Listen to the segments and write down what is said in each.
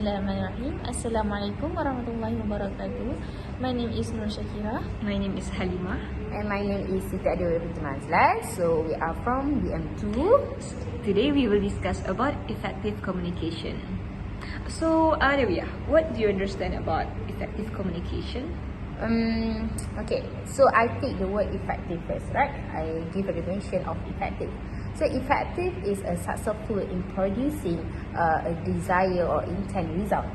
Bismillahirrahmanirrahim. Assalamualaikum warahmatullahi wabarakatuh. My name is Syakirah. My name is Halimah. And my name is Siti Binti Mazlan. So we are from BM2. Today we will discuss about effective communication. So Adawiah, what do you understand about effective communication? Okay, so I take the word effective first, right? I give a definition of effective. So effective is a successful in producing a desire or intent result.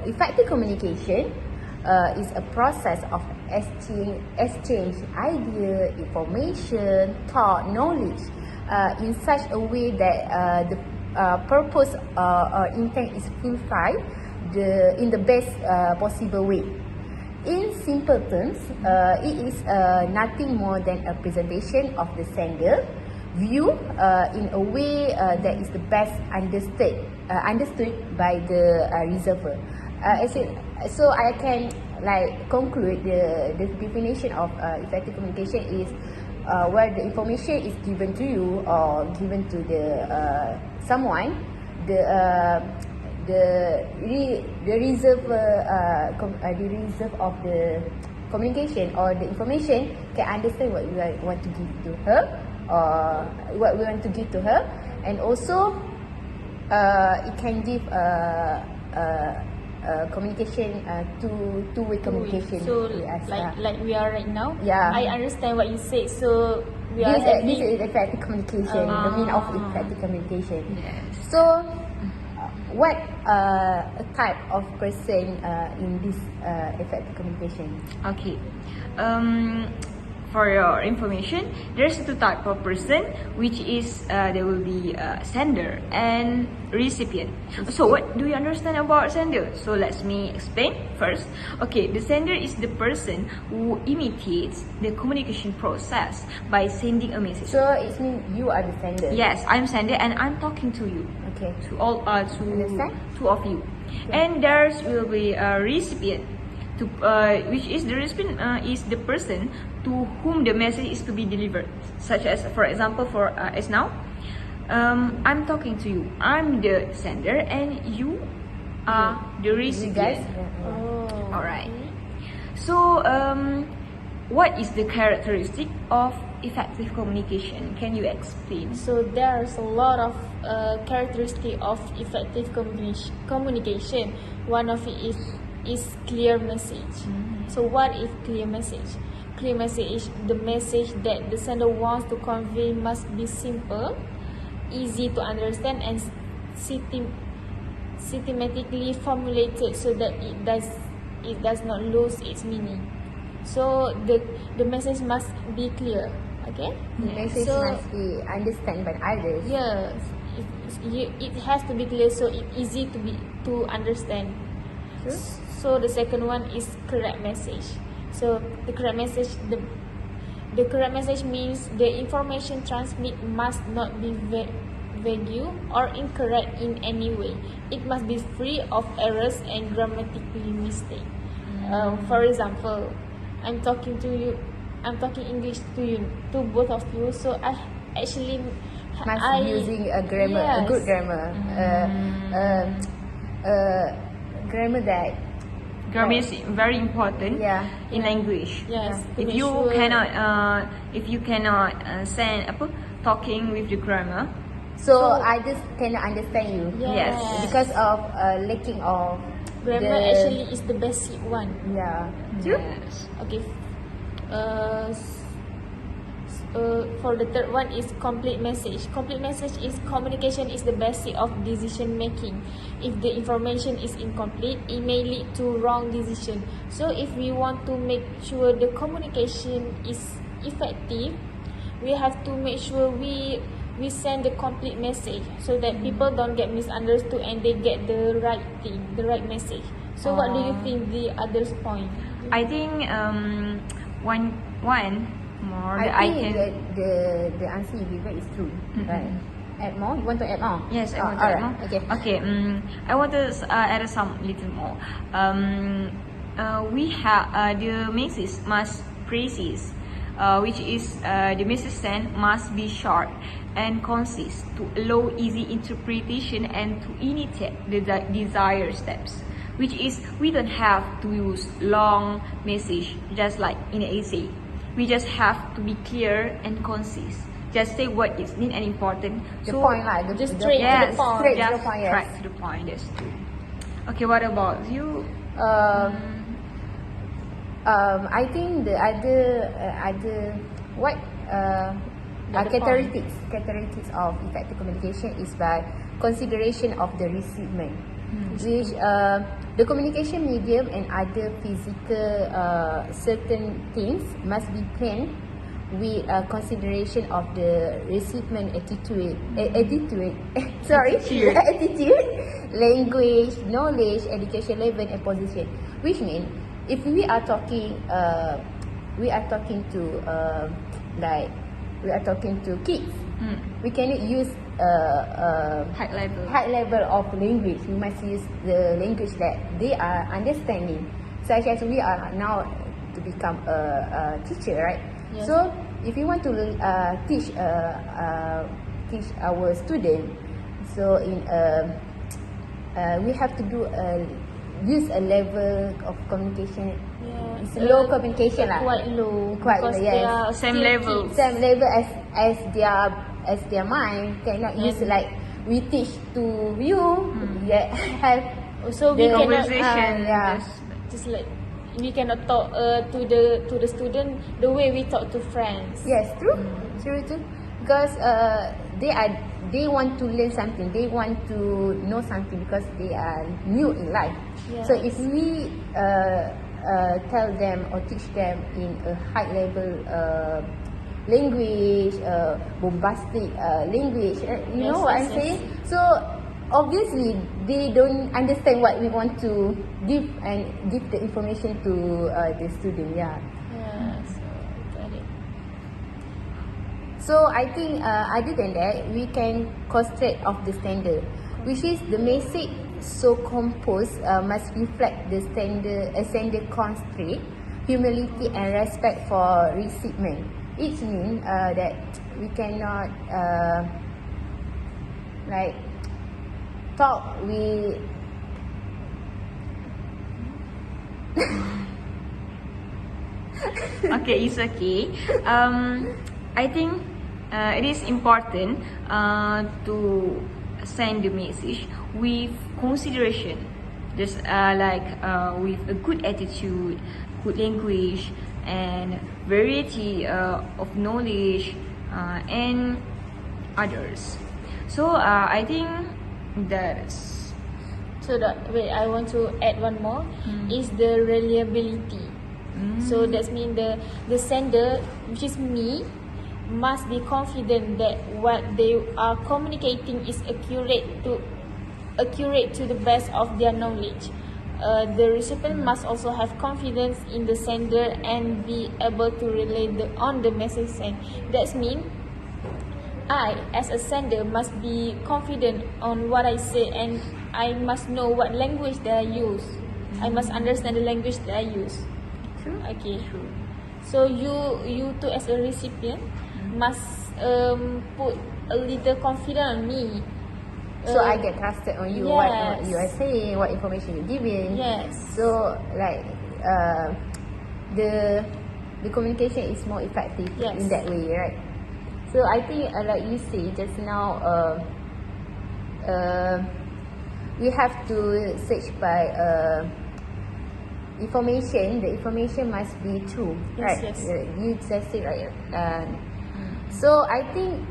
Effective communication is a process of exchange idea, information, thought, knowledge in such a way that the purpose or intent is fulfilled in the best possible way. In simple terms, it is nothing more than a presentation of the sender view in a way that is the best understood by the receiver. So I can conclude the definition of effective communication is where the information is given to you or given to the someone, the reserve of the communication or the information can understand what you want to give to her or what we want to give to her, and also it can give communication two-way communication. So like we are right now. Yeah. I understand what you said. So we are this is effective communication. The meaning of effective communication. Yes. So what a type of person in this effective communication? Okay. For your information, there's two type of person, which is there will be sender and recipient. So what do you understand about sender? So let me explain first. Okay, the sender is the person who imitates the communication process by sending a message. So it means you are the sender. Yes, I'm sender and I'm talking to you. Okay. To all Understand? two of you. Okay. And there's will be a recipient, which is the recipient is the person to whom the message is to be delivered. Such as, for example, as now, I'm talking to you. I'm the sender and you are the recipient. You guys? Oh. Alright. So what is the characteristic of effective communication? Can you explain? So there's a lot of characteristic of effective communication. One of it is clear message. So what is clear message? Clear message, the message that the sender wants to convey must be simple, easy to understand, and systematically formulated so that it does not lose its meaning. So the message must be clear. Okay. The message must be understood by others. Yes, it has to be clear, so it's easy to understand. Sure. So the second one is correct message. So the correct message, the correct message means the information transmitted must not be vague or incorrect in any way. It must be free of errors and grammatically mistake. For example, I'm talking English to both of you. So I actually Must be using a grammar, a good grammar, grammar that. Grammar is very important in language. Yes. If you cannot send talking with the grammar, So others cannot understand you. Yes. Because of lacking of Grammar actually is the basic one. Yeah. yes. Okay. For the third one is complete message. Complete message is communication is the basic of decision making. If the information is incomplete, it may lead to wrong decision. So if we want to make sure the communication is effective, we have to make sure we send the complete message so that people don't get misunderstood and they get the right thing, the right message. So what do you think the others point? I think one more that I I think can. the answer you give is true. Right. Add more? You want to add more? Yes, I want to add more. Okay. Okay. I want to add some little more. We have the message must precise, which is the message sent must be short and concise to allow easy interpretation and to initiate the desired steps. Which is, we don't have to use long message just like in an essay. We just have to be clear and concise. Just say what is neat and important. The point lah, just straight to the point. Straight to Just the point, yes. straight to the point. That's true. Okay, what about you? I think the other what characteristics of effective communication is by consideration of the recipient, which the communication medium and other physical certain things must be planned with consideration of the recipient attitude, language, knowledge, education level and position. Which means if we are talking to kids, we cannot use high level of language. We must use the language that they are understanding. Such as we are now to become a teacher, right? Yes. So if you want to teach our student, so we have to use a level of communication. Yeah. It's low communication lah. Quite low. Quite low, because yes. they are Same still level. kids. Same level as their mind. Cannot use like we teach to you. Yeah, have So we the cannot conversation. yeah. just like we cannot talk to the student the way we talk to friends. Yes, true. True. Because they want to learn something. They want to know something because they are new in life. Yes. So if we tell them or teach them in a high level language, bombastic language, you know what I'm saying? So obviously they don't understand what we want to give the information to the student. Yeah. So got it. So I think other than that, we can concentrate of the standard, which is the message so composed must reflect the standard constraint, humility and respect for recipient. It means that we cannot like talk with Okay, it's okay. I think it is important to send the message with consideration, just with a good attitude, good language, and variety of knowledge and others. So I think that's. So I want to add one more is the reliability. So that's mean the sender, which is me, must be confident that what they are communicating is accurate to the best of their knowledge. The recipient must also have confidence in the sender and be able to relay on the message sent. That's mean I, as a sender, must be confident on what I say, and I must know what language that I use. I must understand the language that I use. True. Okay. True. So you too, as a recipient, must put a little confidence on me. so I get trusted on you. What you are saying, what information you're giving. Yes. So like the communication is more effective in that way, right? So I think like you say just now, we have to search by information. The information must be true, right? Yes. You just said right. So I think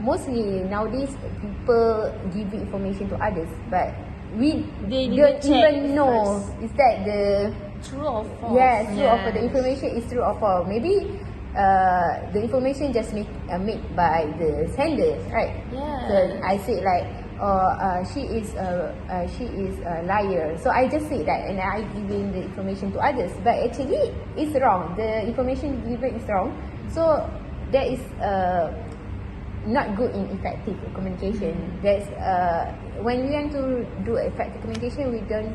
mostly nowadays people give information to others, but we They don't didn't check even know first. is that the True or false? yes, true or false. The Yes. information is true or false. Maybe the information just made by the sender, right? Yeah. So I said like, she is a liar. So I just said that, and I giving the information to others, but actually it's wrong. The information given is wrong. So that is not good in effective communication. That's when we want to do effective communication, we don't.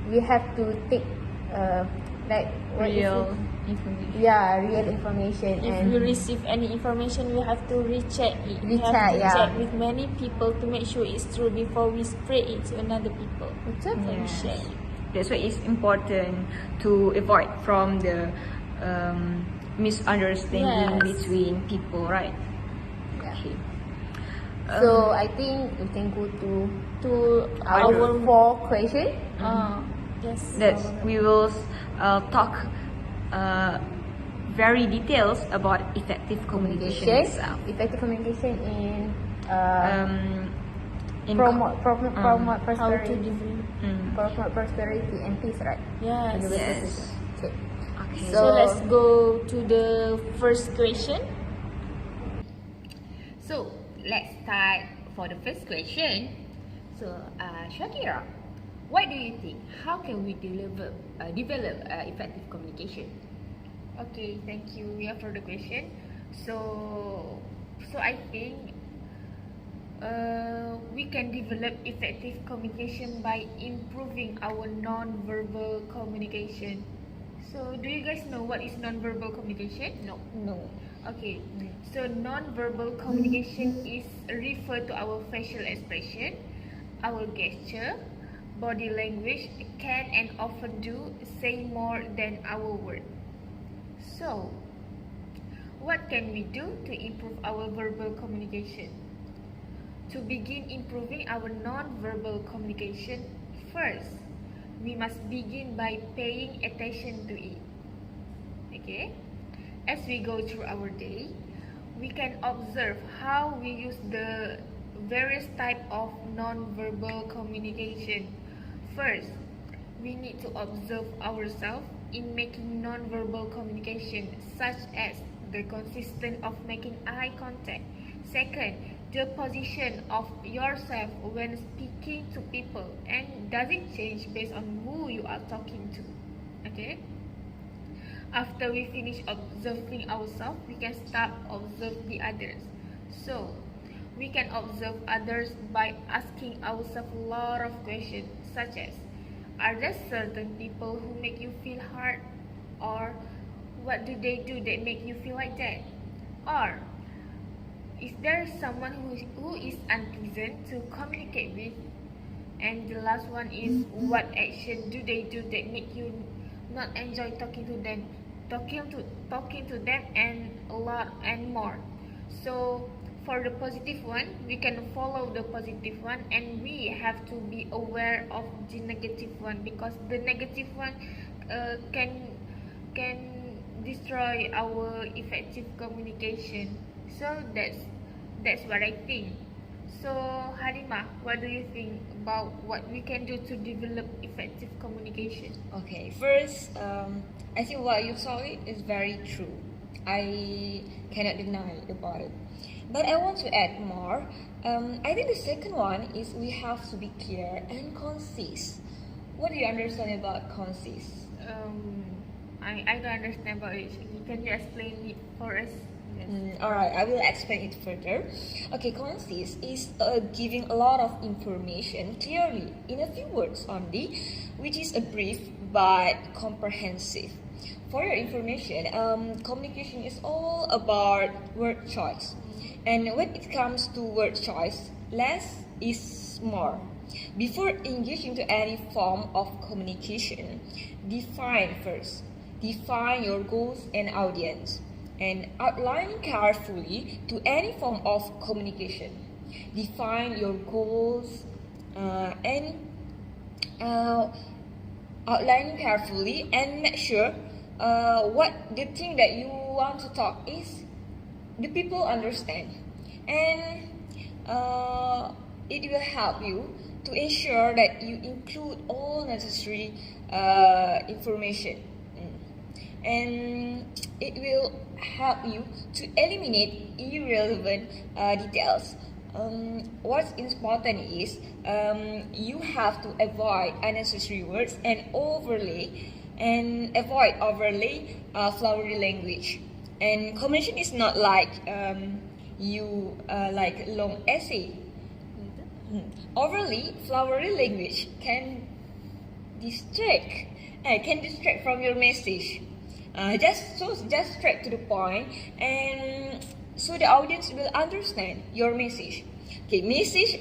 We have to take like what is Real. it? information. Yeah, real information. If and we receive any information, we have to recheck it. We have Recheck, to yeah. check with many people to make sure it's true before we spread it to another people. Betul? So we Yes. share it. That's why it's important to avoid from the misunderstanding Yes. between people, right? Yeah. Okay. So I think we can go to Our our 4 question. yes. That we will talk very details about effective communication itself. Effective communication In promote How to prosperity, develop. promote prosperity and peace, right? Yes. Yes. Okay. Okay. So let's go to the first question. So let's start for the first question. So Syakirah, what do you think? How can we develop effective communication? Okay, thank you, yeah, for the question. So I think we can develop effective communication by improving our non-verbal communication. So do you guys know what is non-verbal communication? No. Okay, so non-verbal communication is refer to our facial expression, our gesture, body language can and often do say more than our word. So, what can we do to improve our verbal communication? To begin improving our non-verbal communication, first, we must begin by paying attention to it. Okay? As we go through our day, we can observe how we use the various type of non-verbal communication. First, we need to observe ourselves in making non-verbal communication, such as the consistent of making eye contact. Second, the position of yourself when speaking to people, and does it change based on who you are talking to? Okay. After we finish observing ourselves, we can start observe the others. So, we can observe others by asking ourselves a lot of questions, such as, are there certain people who make you feel hard? Or what do they do that make you feel like that? Or is there someone who is unpleasant to communicate with? And the last one is, what action do they do that make you not enjoy talking to them, and a lot and more. So for the positive one, we can follow the positive one, and we have to be aware of the negative one, because the negative one can destroy our effective communication. So that's what I think. So Halimah, what do you think about what we can do to develop effective communication? Okay, first, I think what you said is very true. I cannot deny about it. But I want to add more. I think the second one is we have to be clear and concise. What do you understand about concise? I don't understand about it. Can you explain it for us? Yes. Alright, I will explain it further. Okay, concise is giving a lot of information clearly in a few words only, which is a brief but comprehensive. For your information, communication is all about word choice. And when it comes to word choice, less is more. Before engaging to any form of communication, define first. Define your goals and audience, and outline carefully to any form of communication. Define your goals and outline carefully, and make sure what the thing that you want to talk is the people understand, and it will help you to ensure that you include all necessary information, and it will help you to eliminate irrelevant details. What's important is you have to avoid unnecessary words and avoid overly flowery language. And communication is not like like long essay. Overly flowery language can distract from your message. Just straight to the point, and so the audience will understand your message. Okay, message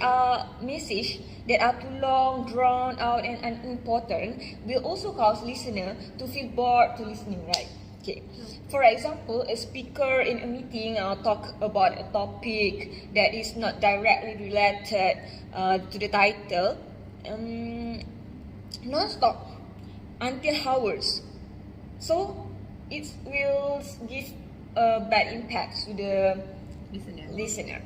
that are too long, drawn out, and unimportant will also cause listener to feel bored to listening, right? Okay. For example, a speaker in a meeting talk about a topic that is not directly related to the title, non-stop until hours. So it will give a bad impact to the listener.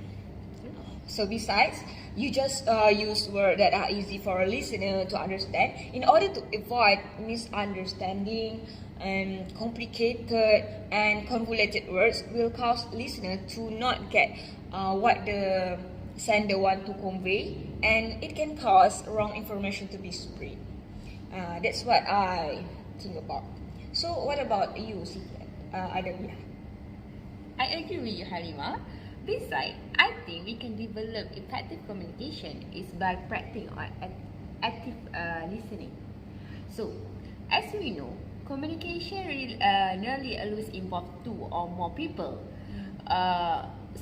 So besides, you just use words that are easy for a listener to understand in order to avoid misunderstanding, and complicated and convoluted words will cause listener to not get what the sender want to convey, and it can cause wrong information to be spread. That's what I think about. So what about you, Siti? Adawiah? I agree with you, Halima. Besides, I think we can develop effective communication is by practicing on active listening. So, as we know, communication nearly always involves two or more people.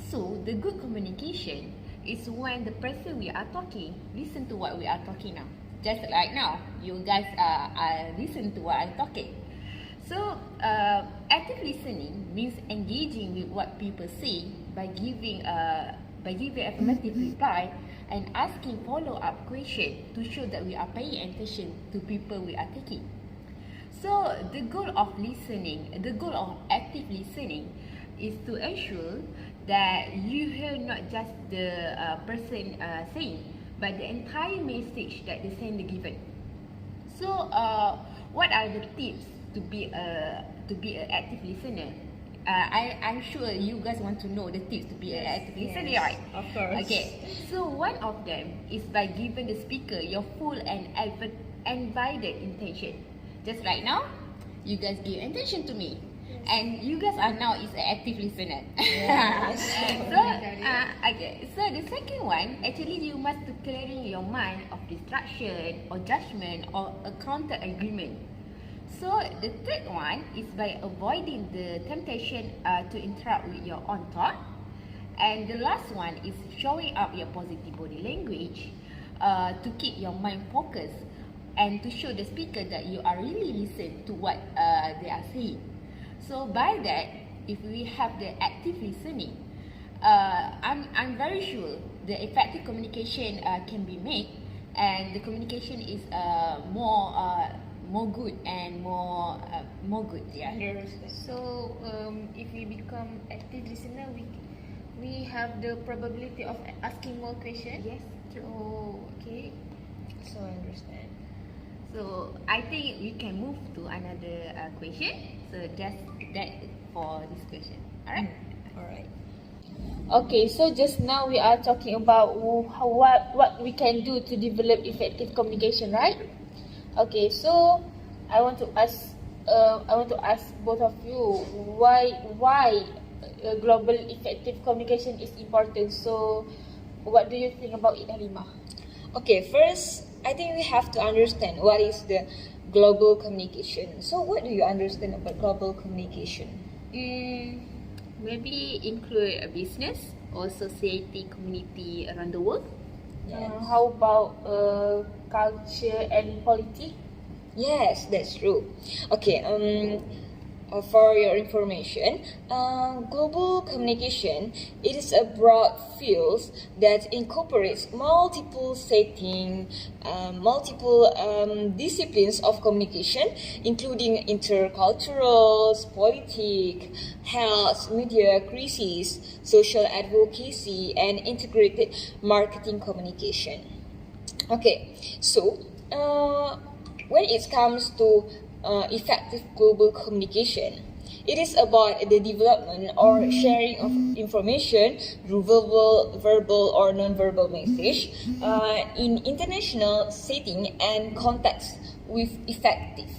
So, the good communication is when the person we are talking listen to what we are talking now. Just like now, you guys are listen to what I'm talking. So, active listening means engaging with what people say by giving affirmative reply and asking follow-up questions to show that we are paying attention to people we are taking. So, the goal of active listening is to ensure that you hear not just the person saying, but the entire message that the sender given. So, what are the tips to be an active listener? I'm sure you guys want to know the tips to be an active listener, right? Of course. Okay. So one of them is by giving the speaker your full and undivided intention. Just like now, you guys give attention to me, and you guys are now is an active listener. Yes. Okay. So the second one, actually, you must to clearing your mind of distraction or judgment or a counter agreement. So the third one is by avoiding the temptation to interrupt with your own thought. And the last one is showing up your positive body language to keep your mind focused and to show the speaker that you are really listening to what they are saying. So by that, if we have the active listening, I'm very sure the effective communication can be made, and the communication is more good and more good, yeah. So if we become active listener, we have the probability of asking more questions. Yes, true. Oh, okay. So I understand. So I think we can move to another question. So just that for this question. Alright. Alright. Okay, so just now we are talking about what we can do to develop effective communication, right? Okay, so I want to ask both of you why global effective communication is important. So, what do you think about it, Halima? Okay, first I think we have to understand what is the global communication. So, what do you understand about global communication? Maybe include a business or society community around the world. Yes. How about culture and politics? Yes, that's true. Okay, for your information, global communication, it is a broad field that incorporates multiple settings, multiple disciplines of communication, including intercultural, politics, health, media, crisis, social advocacy, and integrated marketing communication. Okay, so when it comes to effective global communication, it is about the development or sharing of information through verbal or non-verbal message in international setting and context with effective.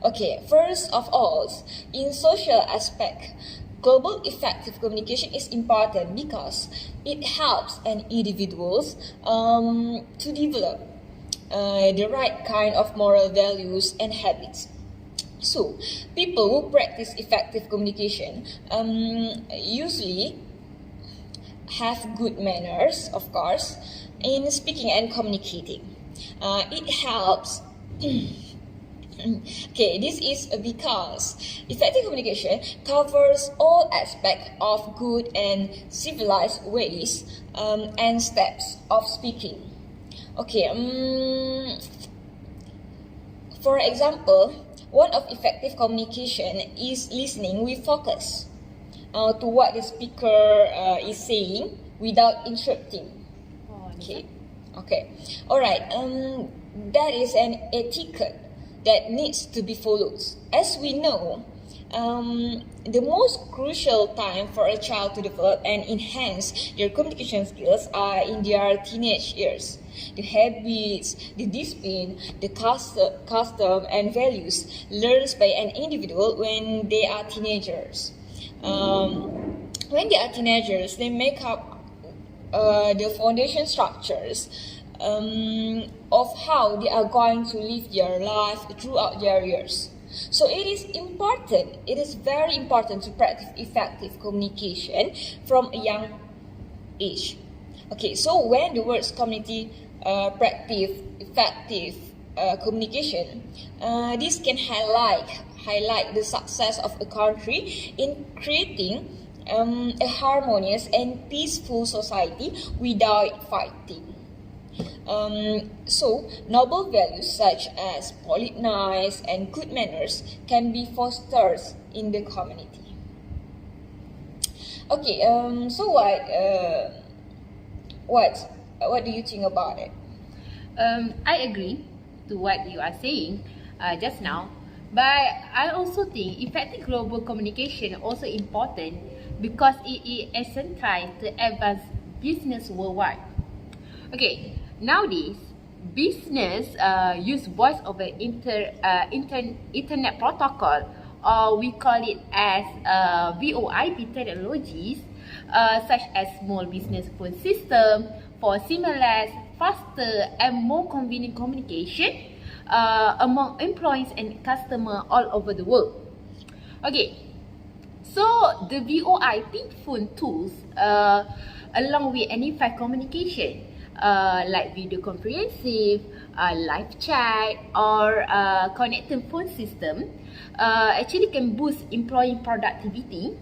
Okay, first of all, in social aspect, global effective communication is important because it helps an individuals to develop the right kind of moral values and habits. So, people who practice effective communication usually have good manners, of course, in speaking and communicating. It helps. Okay, this is because effective communication covers all aspects of good and civilized ways and steps of speaking. Okay, for example, one of effective communication is listening with focus to what the speaker is saying without interrupting. Okay. Alright. That is an etiquette that needs to be followed. As we know, the most crucial time for a child to develop and enhance their communication skills are in their teenage years. The habits, the discipline, the custom and values learned by an individual when they are teenagers. When they are teenagers, they make up the foundation structures of how they are going to live their life throughout their years. So it is very important to practice effective communication from a young age. Okay, so when the words community practice effective communication, this can highlight the success of a country in creating a harmonious and peaceful society without fighting. So, noble values such as politeness and good manners can be fostered in the community. Okay, so what do you think about it? I agree to what you are saying just now, but I also think effective global communication also important because it is essential to advance business worldwide. Okay, nowadays business use voice over internet protocol, or we call it as VoIP technologies, such as small business phone system for seamless, faster and more convenient communication among employees and customers all over the world. Okay, so the VoIP phone tools along with unified communication like video conferencing, live chat or connected phone system actually can boost employee productivity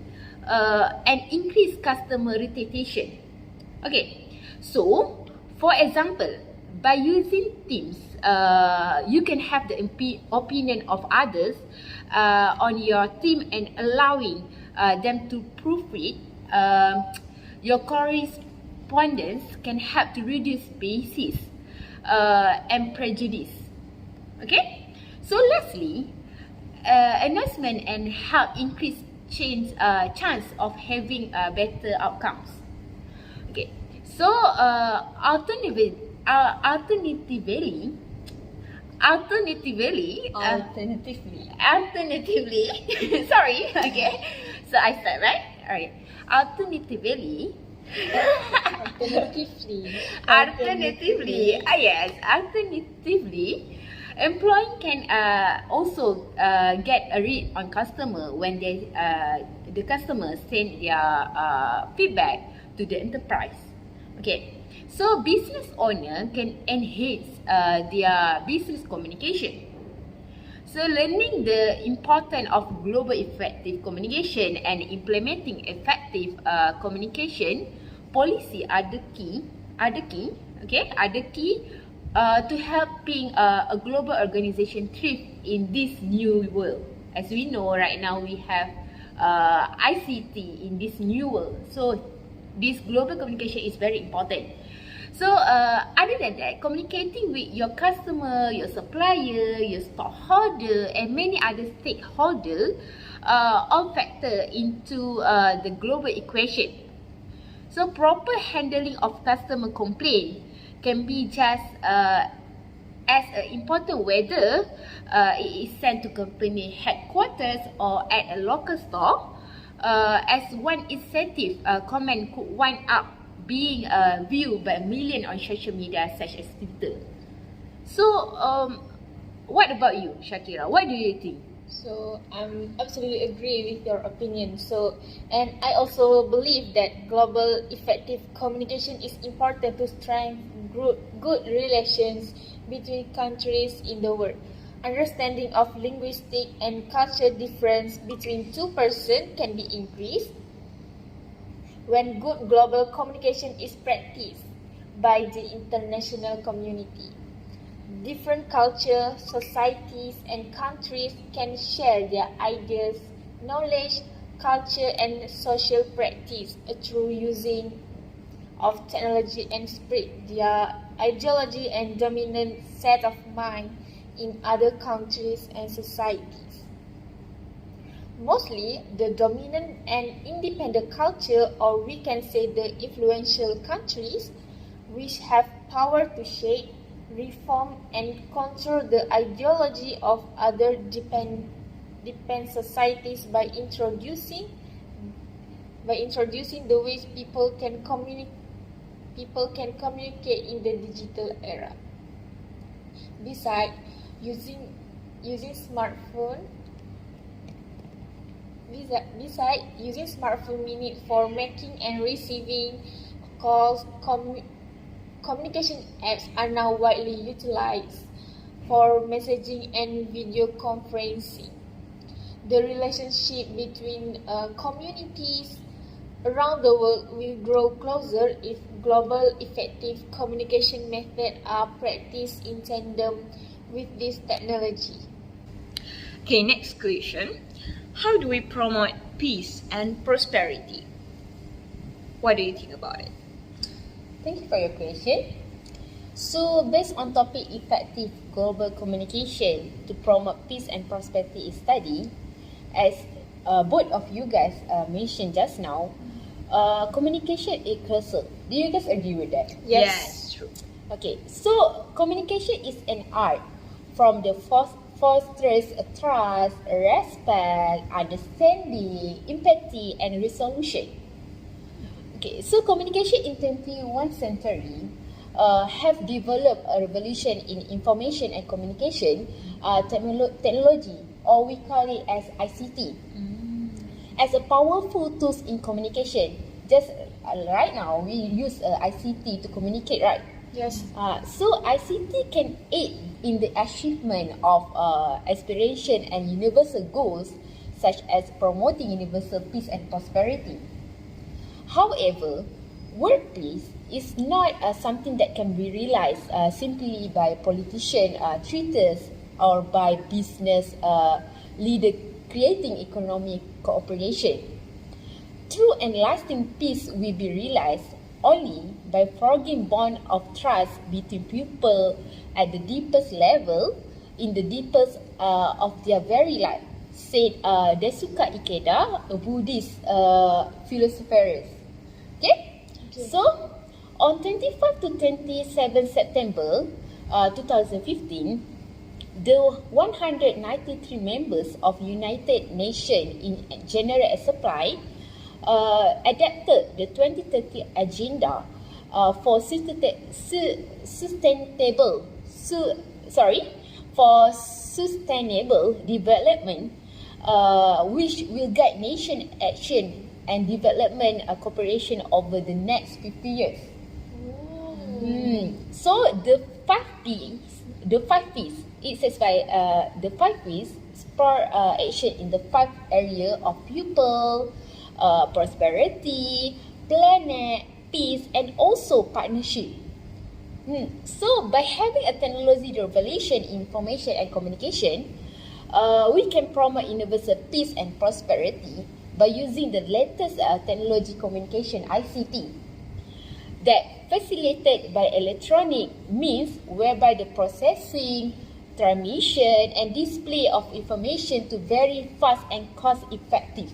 and increase customer retention. Okay, so for example, by using Teams, you can have the opinion of others on your team and allowing them to proofread your correspondence can help to reduce biases and prejudice. Okay, so lastly, announcement and help increase chance of having better outcomes. Okay, so alternatively, sorry, okay, so I start right. Alright, alternatively, employee can also get a read on customer when the customer send their feedback to the enterprise. Okay, so business owner can enhance their business communication. So learning the importance of global effective communication and implementing effective communication policy are the key to helping a global organization thrive in this new world. As we know, right now we have ICT in this new world. So this global communication is very important. So other than that, communicating with your customer, your supplier, your stockholder and many other stakeholders all factor into the global equation. So proper handling of customer complaint can be just as important whether it is sent to company headquarters or at a local store, as one incentive comment could wind up being viewed by millions on social media such as Twitter. So what about you, Syakirah? What do you think? So I'm absolutely agree with your opinion. So, and I also believe that global effective communication is important to strengthen good relations between countries in the world. Understanding of linguistic and culture difference between two persons can be increased when good global communication is practiced by the international community. Different cultures, societies, and countries can share their ideas, knowledge, culture, and social practice through using of technology and spread their ideology and dominant set of mind in other countries and societies. Mostly, the dominant and independent culture, or we can say the influential countries, which have power to shape, reform, and control the ideology of other depend societies by introducing the ways people can communicate in the digital era. Besides, using smartphone minute for making and receiving calls, communication apps are now widely utilized for messaging and video conferencing. The relationship between communities around the world will grow closer if global effective communication methods are practiced in tandem with this technology. Okay, next question. How do we promote peace and prosperity? What do you think about it? Thank you for your question. So, based on topic effective global communication to promote peace and prosperity study, as both of you guys mentioned just now, communication is crucial. Do you guys agree with that? Yes, true. Okay, so communication is an art from the fosters trust, respect, understanding, empathy, and resolution. Okay, so communication in 21st century have developed a revolution in information and communication technology, or we call it as ICT, as a powerful tools in communication. Just right now, we use ICT to communicate, right? Yes. So ICT can aid in the achievement of aspiration and universal goals, such as promoting universal peace and prosperity. However, world peace is not something that can be realized simply by politician treaters or by business leader creating economic cooperation. True and lasting peace will be realized only by forging bond of trust between people at the deepest level, in the deepest of their very life, said Desuka Ikeda, a Buddhist philosopher. Okay? So, on 25 to 27 September 2015, the 193 members of United Nations in General Assembly adopted the 2030 Agenda for sustainable development, which will guide nation action and development cooperation over the next 50 years. So the five P's, it says by the 5 P's spur action in the 5 area of people, prosperity, planet, peace, and also partnership. So by having a technology revolution in information and communication, we can promote universal peace and prosperity by using the latest technology communication ICT that facilitated by electronic means, whereby the processing, transmission, and display of information to very fast and cost effective.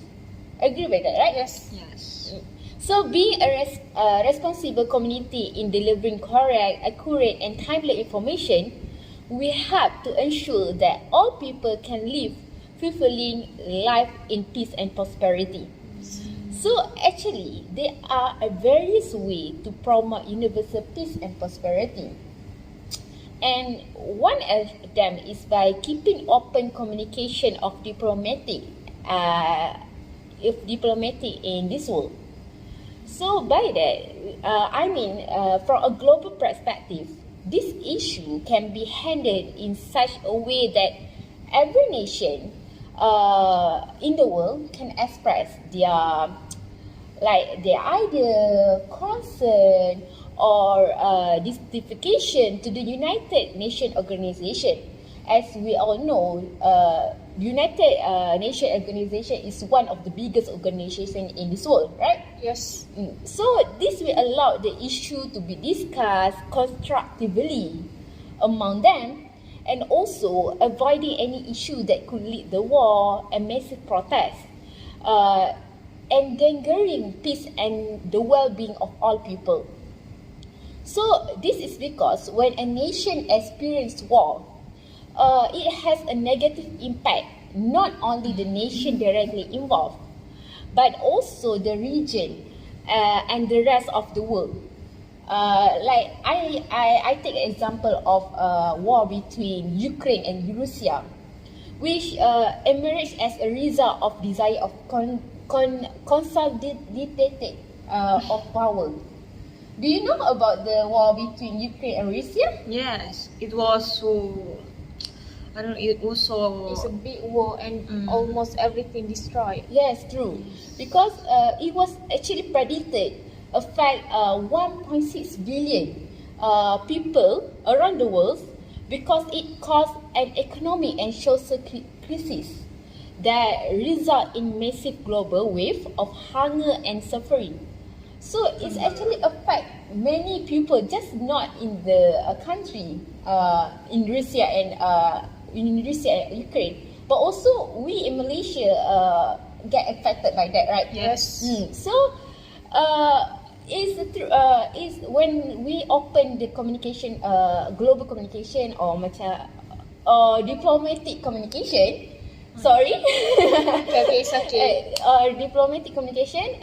Agree with that, right? Yes. Yes. So being a responsible community in delivering correct, accurate, and timely information, we have to ensure that all people can live fulfilling life in peace and prosperity. So actually, there are various ways to promote universal peace and prosperity. And one of them is by keeping open communication of diplomatic in this world. So by that, from a global perspective, this issue can be handled in such a way that every nation in the world can express their idea, concern, or justification to the United Nations Organization. As we all know, United Nations Organization is one of the biggest organizations in this world, right? Yes. So this will allow the issue to be discussed constructively among them, and also avoiding any issue that could lead the war and massive protests, endangering peace and the well-being of all people. So this is because when a nation experiences war, it has a negative impact, not only the nation directly involved, but also the region and the rest of the world. I take an example of war between Ukraine and Russia, which emerged as a result of desire of consolidated of power. Do you know about the war between Ukraine and Russia? Yes, it was so. I don't know. It was so. It's a big war and almost everything destroyed. Yes, true. Because it was actually predicted affect 1.6 billion people around the world, because it caused an economic and social crisis that result in massive global wave of hunger and suffering. So it's actually affect many people, just not in the country in Russia and Ukraine, but also we in Malaysia get affected by that, right? Yes. So is when we open the communication, global communication or diplomatic communication. Sorry. Okay, it's okay. Diplomatic communication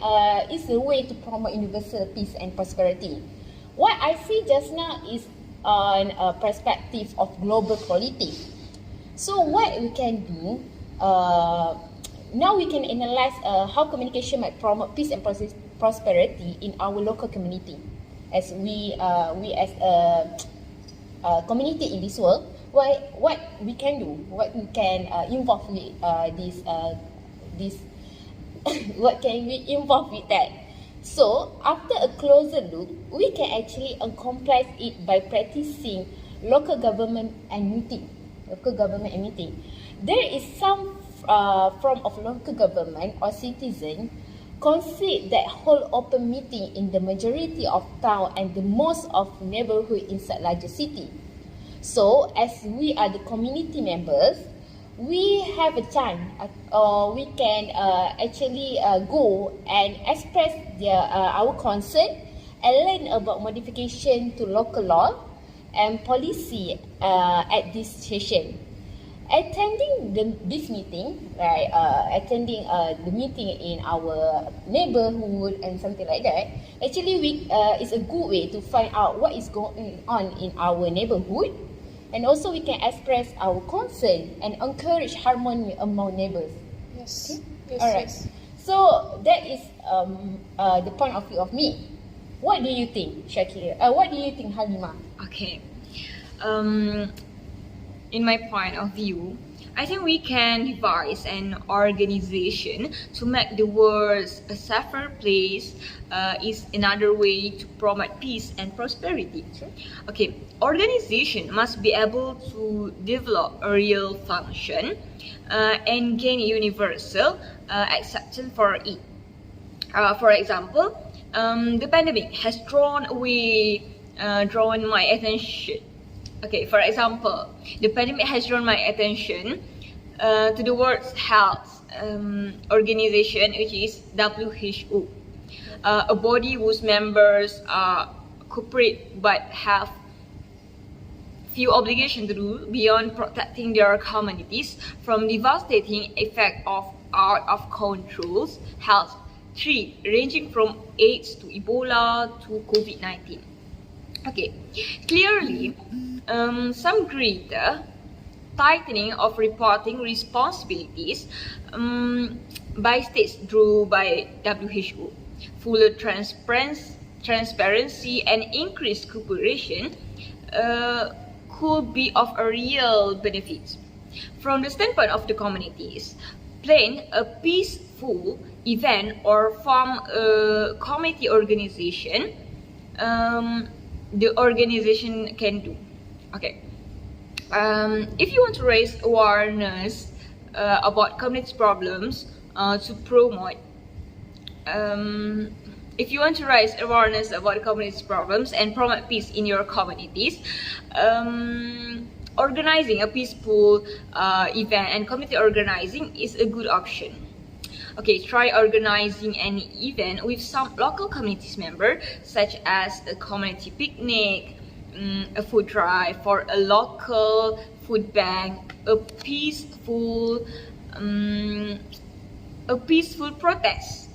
is a way to promote universal peace and prosperity. What I see just now is on a perspective of global politics. So what we can do, now we can analyze how communication might promote peace and prosperity in our local community. As we as a community in this world, what we can do, what we can involve with this what can we involve with that. So after a closer look, we can actually accomplish it by practicing local government and meeting. There is some form of local government or citizen concede that hold open meeting in the majority of town and the most of neighborhood inside larger city. So as we are the community members, we have a chance, or we can actually go and express our concern and learn about modification to local law and policy at this session. Attending this meeting, right? Attending the meeting in our neighborhood and something like that. Actually, is a good way to find out what is going on in our neighborhood, and also we can express our concern and encourage harmony among neighbors. Yes. Okay? Yes. Alright. Yes. So that is the point of view of me. What do you think, Syakirah? What do you think, Halimah? Okay. In my point of view, I think we can devise an organization to make the world a safer place. Is another way to promote peace and prosperity. Okay, organization must be able to develop a real function and gain universal acceptance for it. For example, the pandemic has drawn my attention. Okay, for example, the pandemic has drawn my attention to the World Health Organization, which is WHO, a body whose members are corporate but have few obligations to do beyond protecting their communities from devastating effect of out of control health threat ranging from AIDS to Ebola to COVID-19. Okay, clearly, some greater tightening of reporting responsibilities by states drew by WHO, fuller transparency and increased cooperation could be of a real benefit. From the standpoint of the communities, plan a peaceful event or form a community organization, the organization can do. Okay. If you want to raise awareness about community problems to promote, if you want to raise awareness about community problems and promote peace in your communities, organizing a peaceful event and community organizing is a good option. Okay, try organizing an event with some local communities member, such as a community picnic, a food drive for a local food bank, a peaceful protest,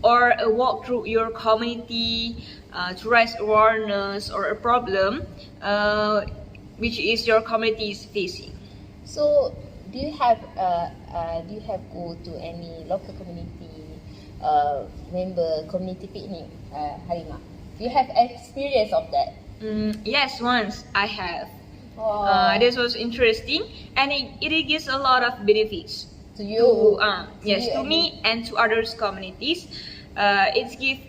or a walk through your community to raise awareness or a problem which is your community is facing. So, do you have go to any local community member community picnic, Halimah? Do you have experience of that? Yes, once I have. Oh. This was interesting, and it gives a lot of benefits To you? to me and to others communities. It gives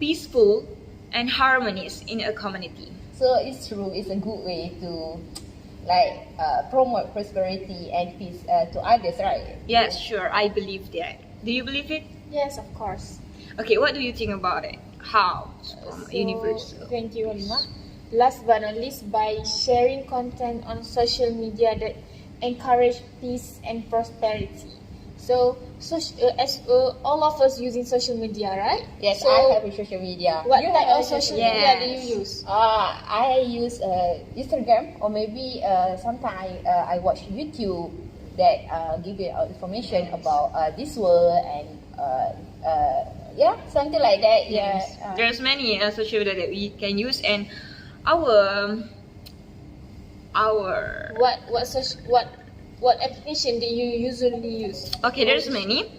peaceful and harmonious in a community. So it's true. It's a good way to promote prosperity and peace to others, right? Yes, sure, I believe that. Do you believe it? Yes, of course. Okay, what do you think about it? How? Universal. Thank you, Halima. Last but not least, by sharing content on social media that encourage peace and prosperity. So, all of us using social media, right? Yes, so I have a social media. What You type have of a social Yes. media do you use? I use Instagram, or maybe sometimes I watch YouTube that give you information about this world and something like that. Yes. Yeah. There's many social media that we can use, and our What application do you usually use? okay, there's many.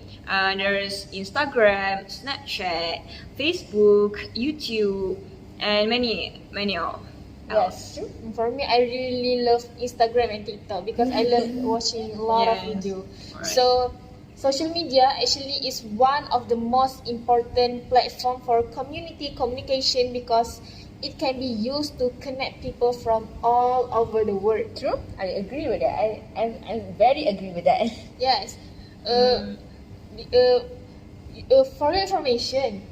There's Instagram, Snapchat, Facebook, YouTube, and many else. Yes. For me, I really love Instagram and TikTok because I love watching a lot of Yes. video. Alright. So, social media actually is one of the most important platform for community communication because it can be used to connect people from all over the world. True. I agree with that. I very agree with that. Yes. For your information,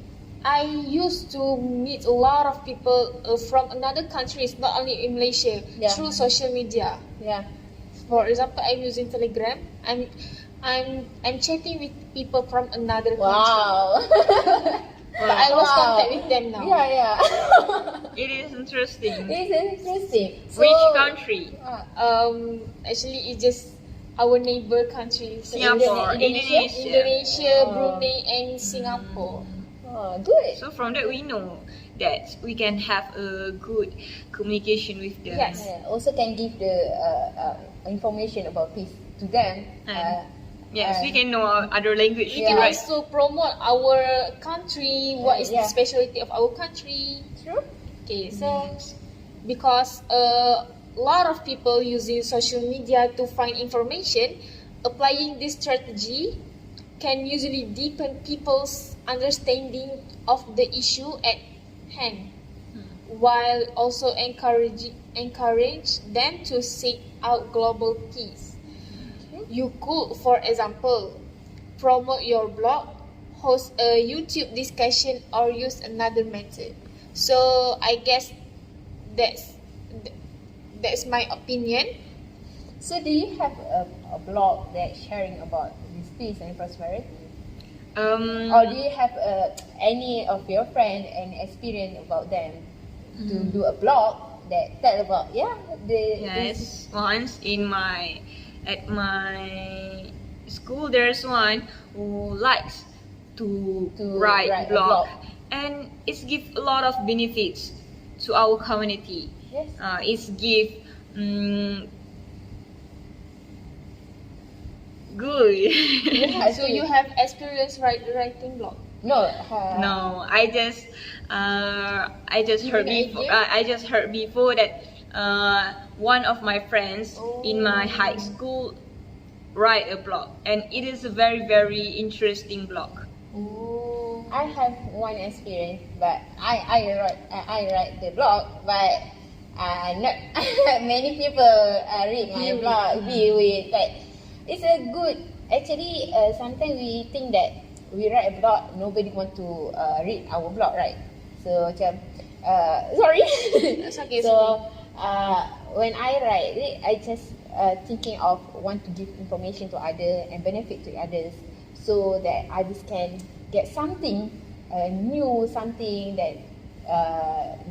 I used to meet a lot of people from another countries, not only in Malaysia, Yeah. through social media. Yeah. For example, I'm using Telegram. I'm chatting with people from another country. Wow. But I lost Wow. contact with them now. Yeah. It is interesting. It's interesting. So, Which country? Actually, it's just our neighbor countries. Singapore, Indonesia, Brunei, and Singapore. Oh, good. So from that we know that we can have a good communication with them. Yes. Also can give the information about peace to them. Yes, we can know other language. We Yeah. can Right. also promote our country. What is Yeah. the specialty of our country? True. Okay, so because a lot of people using social media to find information, applying this strategy can usually deepen people's understanding of the issue at hand, while also encourage them to seek out global peace. You could, for example, promote your blog, host a YouTube discussion, or use another method. So I guess that's my opinion. So do you have a blog that sharing about this peace and prosperity? Or do you have any of your friend and experience about them to do a blog that tell about Yes, once at my school, there's one who likes to write write a blog, blog. and it gives a lot of benefits to our community. Yes. It's give good. Yeah, So you have experience writing blog? No. No, I just heard an before. idea? I just heard before that one of my friends in my Oh. high school write a blog, and it is a very interesting blog. Oh. I have one experience, but I write the blog, but not many people read my blog. View it, but it's a good. Actually, sometimes we think that we write a blog, nobody want to read our blog, right? So macam sorry. That's okay. So when I write it, I just thinking of want to give information to others and benefit to others, so that others can get something new, something that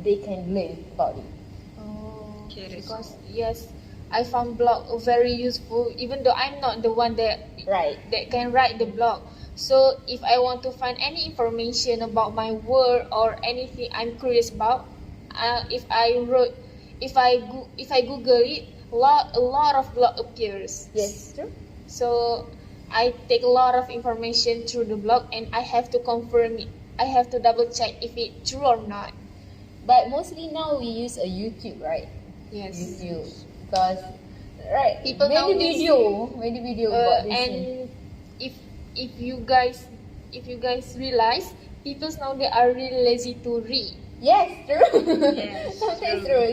they can learn about it. Oh, Okay, that's because yes, I found blog very useful. Even though I'm not the one that Right. can write the blog. So if I want to find any information about my work or anything I'm curious about, if I Google it, a lot of blog appears. Yes, true. So I take a lot of information through the blog, and I have to confirm it. I have to double check if it's true or not. But mostly now we use a YouTube, right? Yes. YouTube, because right, People many nowadays- video about this thing. And if you guys realize, people now they are really lazy to read. Yes, true. Yes, Sometimes true.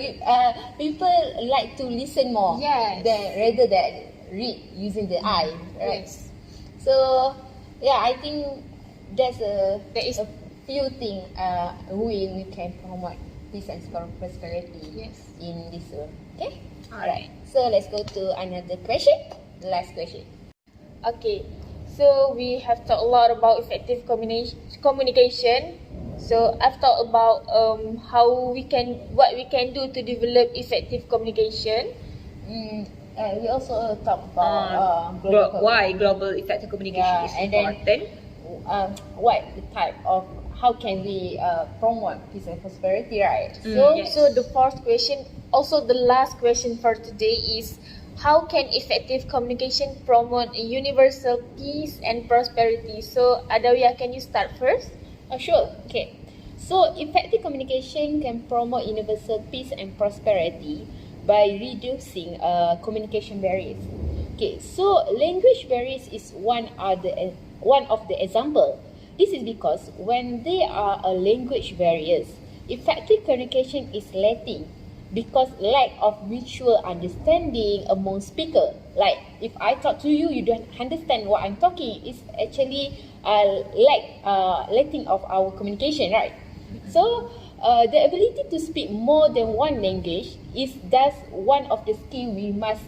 People like to listen more Yes. rather than read using the eye, right? Yes. So yeah, I think that's That is- a few things we can promote peace and prosperity Yes. in this world. Okay. Alright. So let's go to another question. The last question. Okay. So we have talked a lot about effective communication. So I've talked about what we can do to develop effective communication. We also talk about Why global effective communication is and then important. what the type of how can we promote peace and prosperity, right? Yes. So the fourth question, also the last question for today, is how can effective communication promote universal peace and prosperity? So Adawiah, can you start first? Sure. Okay. So effective communication can promote universal peace and prosperity by reducing communication barriers. Okay. So language barriers is one of the example. This is because when there are language barriers, effective communication is lacking because lack of mutual understanding among speakers. Like if I talk to you, you don't understand what I'm talking. It's actually lacking of our communication, right? So the ability to speak more than one language is thus one of the skills we must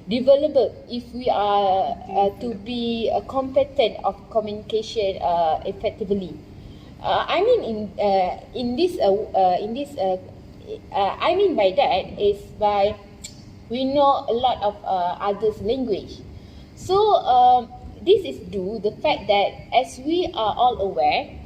develop if we are to be competent of communication effectively. I mean I mean by that is by we know a lot of others language. So this is due the fact that as we are all aware,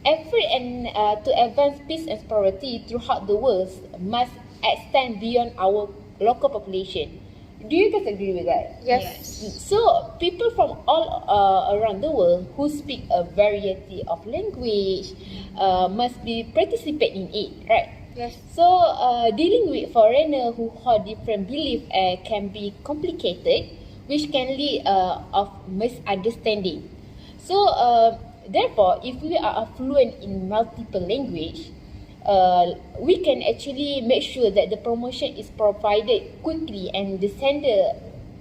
effort and to advance peace and prosperity throughout the world must extend beyond our local population. Do you guys agree with that? Yes. So people from all around the world who speak a variety of language must be participate in it, right? Yes. So dealing with foreigner who hold different belief can be complicated, which can lead of misunderstanding. So therefore, if we are fluent in multiple language, we can actually make sure that the promotion is provided quickly and the sender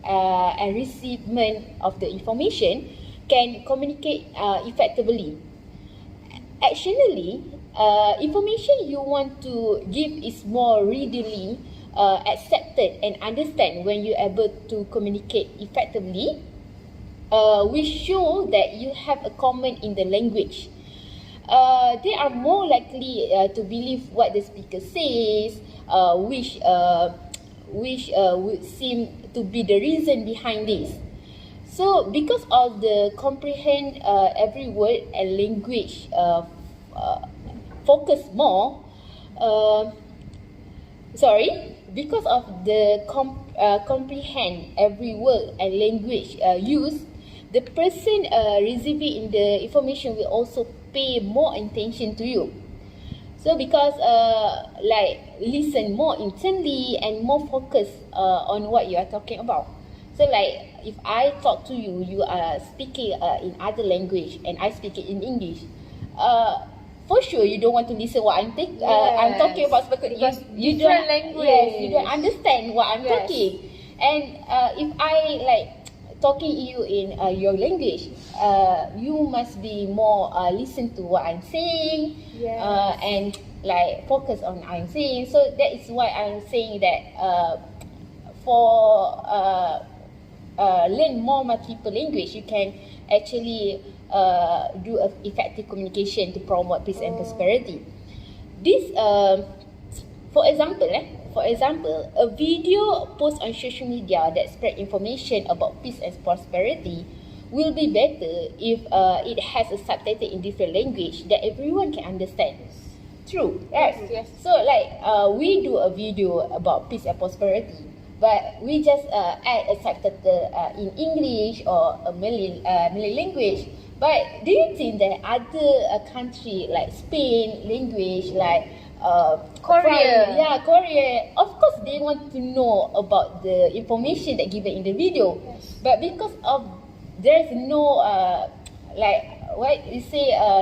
and recipient of the information can communicate effectively. Additionally, information you want to give is more readily accepted and understand when you're able to communicate effectively, which show that you have a common in the language. They are more likely to believe what the speaker says, which would seem to be the reason behind this. So, because of the comprehend every word and language focus more, Because of the comprehend every word and language used, the person receiving the information will also pay more attention to you. So because listen more intently and more focus on what you are talking about. So like if I talk to you, you are speaking in other language and I speak it in English. For sure, you don't want to listen what I'm talking about because you don't language. Yes, you don't understand what I'm talking. And if I talking you in your language, you must be more listen to what I'm saying, and focus on what I'm saying. So that is why I'm saying that for learn more multiple language, you can actually do effective communication to promote peace and prosperity. This, for example, a video post on social media that spread information about peace and prosperity will be better if it has a subtitle in different language that everyone can understand. True, right? Yes. So we do a video about peace and prosperity, but we just add a subtitle in English or a Malay language. But do you think that other country like Spain language, Korea. Korea, of course they want to know about the information that given in the video. Yes. But because of there's no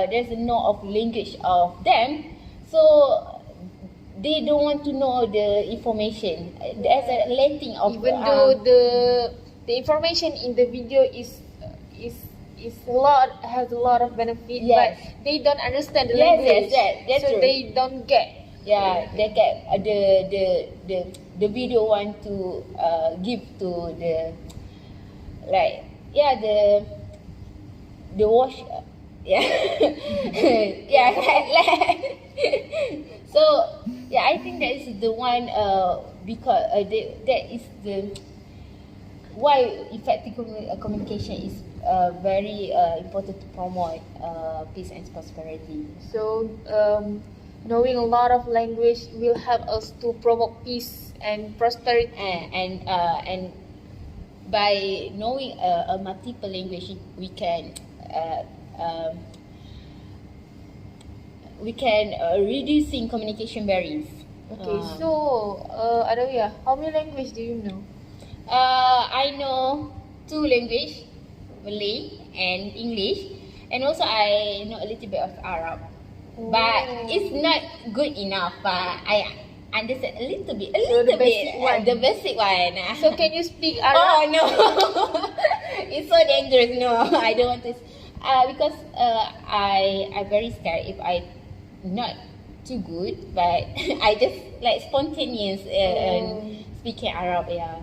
there's no of language of them, so they don't want to know the information. There's a lacking of Even though the information in the video has a lot of benefit, Yes. but they don't understand the Yes, language, that's so true. they don't get. They get the video want to give to the wash so I think that is the one because that is the why effective communication is very important to promote peace and prosperity. So knowing a lot of language will help us to promote peace and prosperity. And by knowing a multiple language, we can reducing communication barriers. Okay, so Adawiah, how many language do you know? I know 2 language, Malay and English, and also I know a little bit of Arab. But it's not good enough. But I understand a little bit. the basic one. The basic one. So can you speak Arab? Oh no, it's so dangerous. No, I don't want to. Because I'm very scared if I not too good, but I just spontaneous and speaking Arab. Yeah.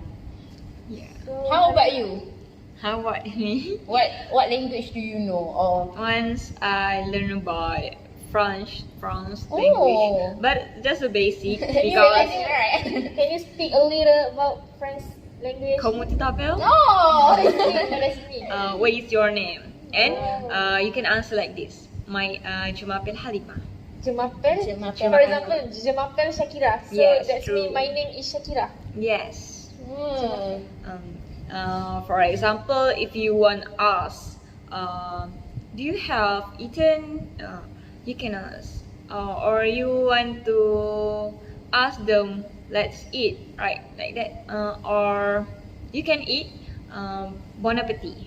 So How about you? How about me? What language do you know? Or Once I learned about France Oh. language, but just a basic you because right? can you speak a little about French language? comment t'appelles? Oh. What does it mean? What is your name? And you can answer like this. Je m'appelle Halima. Je m'appelle. Je m'appelle. For example, je m'appelle Syakirah. So Yes, that's true. mean my name is Syakirah. Yes. Hmm. For example, if you want to ask, do you have eaten? You can ask. Or you want to ask them, let's eat, right? Like that. Or you can eat. Bon appetit.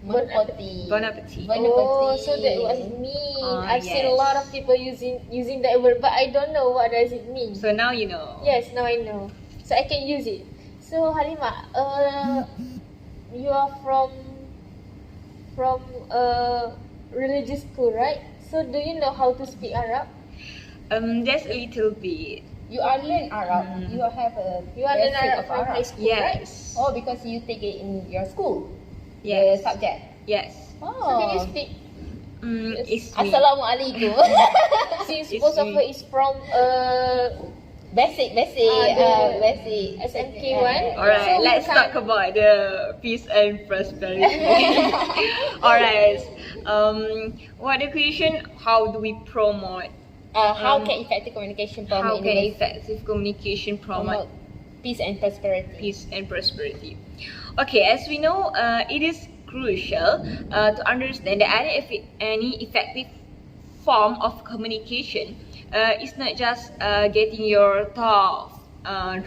Bon appetit. Bon appetit. Bon Oh, appetit. so that was it mean. I've seen a Yes. lot of people using that word, but I don't know what does it mean. So now you know. Yes, now I know. So I can use it. So Halima, you are from religious school, right? So do you know how to speak Arab? Just a little bit. You are learn Arab. You have a You are learn basic Arab of from high school, right? Yes. Oh, because you take it in your school. Yes. The subject. Yes. Oh. So can you speak? It's me. Assalamualaikum. Since It's most of me. it is from basic. the Basic. SMK one. Alright, So we let's can't- talk about the peace and prosperity. Alright. What the question? How do we promote How can effective communication How promote can universal- effective communication promote peace and prosperity? peace and prosperity? Okay, as we know, it is crucial to understand that any effective form of communication is not just getting your thoughts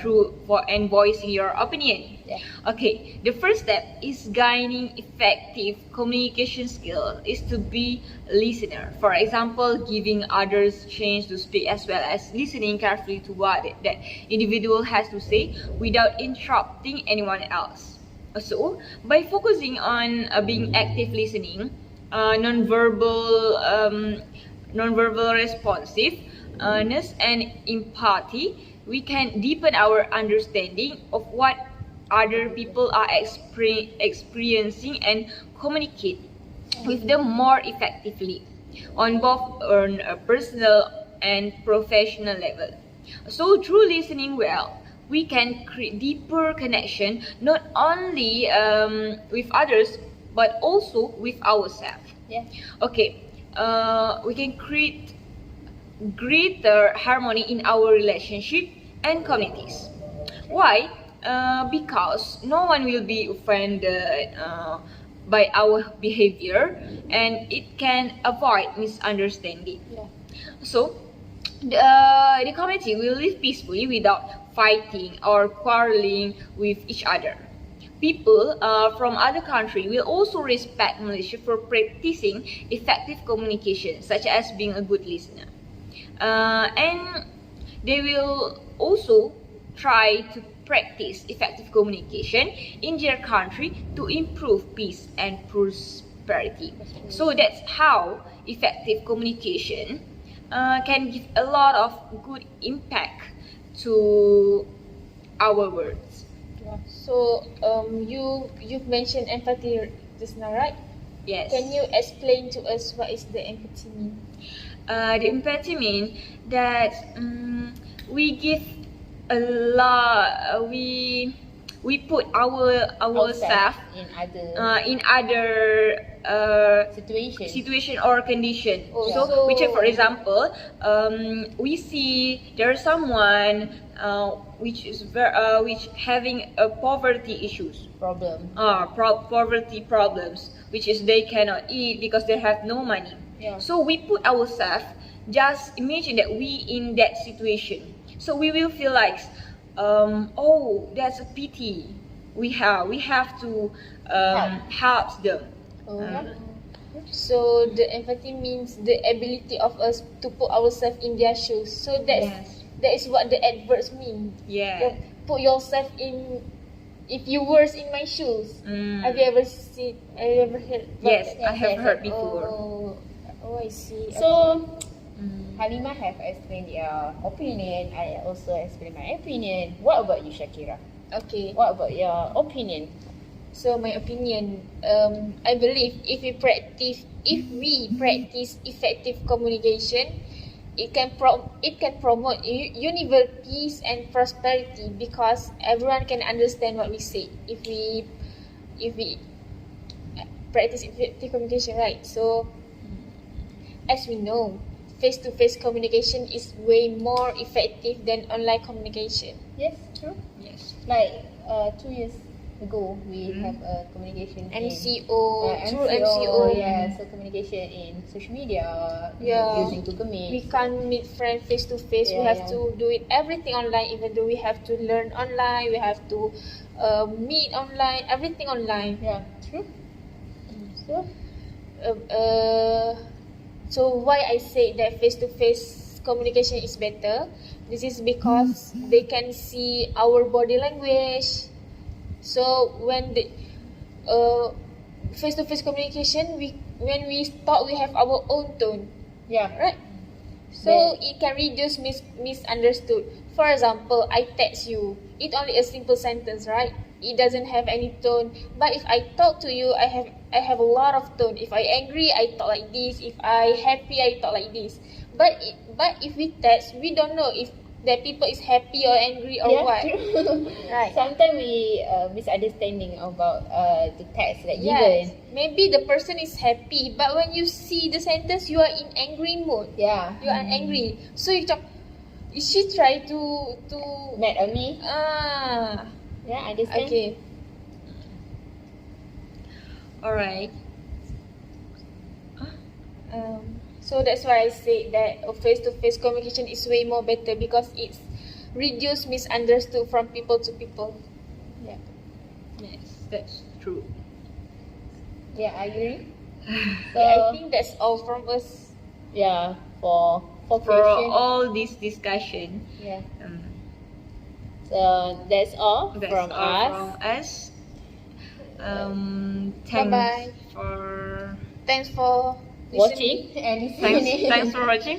through and voicing your opinion. Yeah. Okay, the first step is gaining effective communication skill is to be a listener. For example, giving others chance to speak as well as listening carefully to what that individual has to say without interrupting anyone else. So, by focusing on being active listening, nonverbal responsiveness and empathy, we can deepen our understanding of what other people are experiencing and communicate with them more effectively on both a personal and professional level. So through listening well, we can create deeper connection not only with others but also with ourselves. Yeah. Okay, we can create greater harmony in our relationship and communities. Why? Because no one will be offended by our behavior, and it can avoid misunderstanding. Yeah. So, the community will live peacefully without fighting or quarreling with each other. People from other countries will also respect Malaysia for practicing effective communication, such as being a good listener. And they will also try to practice effective communication in their country to improve peace and prosperity. So that's how effective communication can give a lot of good impact to our words. Yeah. So you've mentioned empathy just now, right? Yes. Can you explain to us what is the empathy mean? The empathy means that we give a lot. We put ourselves in other situation or condition. Oh, So, so- which for example, we see there's someone which having a poverty issues. Problem. Poverty problems, which is they cannot eat because they have no money. Yeah. So we put ourselves, just imagine that we in that situation. So we will feel like, oh, that's a pity. We have to help them. Oh. So the empathy means the ability of us to put ourselves in their shoes. So that is what the adverbs mean. Yeah. Put yourself in. If you were in my shoes, have you ever heard? Yes, about I have heard before. Oh, I see. So, Halimah have explained your opinion. I also explain my opinion. What about you, Syakirah? Okay. What about your opinion? So my opinion, I believe if we practice effective communication, it can promote universal peace and prosperity because everyone can understand what we say if we practice effective communication, right? So as we know, face-to-face communication is way more effective than online communication. Yes, true. Yes. Like 2 years ago, we have a communication MCO, through MCO. MCO. Yeah, so communication in social media, Yeah. using Google Meet. We can't meet friends face to face. We Yeah, have yeah. to do it everything online. Even though we have to learn online, we have to meet online, everything online. Yeah, true. So, So why I say that face to face communication is better? This is because they can see our body language. So when the face to face communication, when we talk, we have our own tone. yeah, Right. So it can reduce misunderstood. For example, I text you. It's only a simple sentence, right? It doesn't have any tone. But if I talk to you, I have a lot of tone. If I angry, I talk like this. If I happy, I talk like this. But if we text, we don't know if that people is happy or angry or Yeah, what. true. Right. Sometimes we misunderstanding about the text that Yes. given. Maybe the person is happy, but when you see the sentence, you are in angry mood. Yeah. You are angry. So you talk. She try to Mad on me. Yeah, understand. Okay. Alright. So that's why I say that face-to-face communication is way more better because it's reduce misunderstood from people to people. Yeah. Yes, that's true. Yeah, I agree. So I think that's all from us. yeah, for For question. all this discussion, Yeah. um, So that's all that's from all us. from us. Thanks Bye-bye. for Thanks for Watching listening. and listening. thanks for watching.